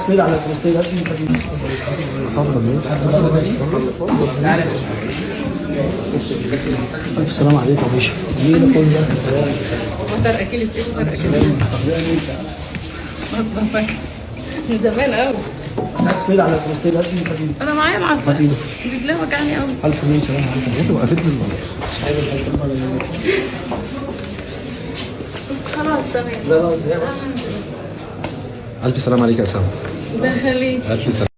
تصوير على الفلسطيني ألف سلام عليكم يا باشا. مين كل ده؟ مطر اكل السيف مطر اكل مصطفى من زمان قوي. تصوير على الفلسطيني انا معايا العصا رجلها وجعني قوي. ألف مين سلام عليكم. انت وقفتني خلاص تمام. لا ازاي بس. ألف سلام عليك يا أسامة. ده خليك ألف سلام.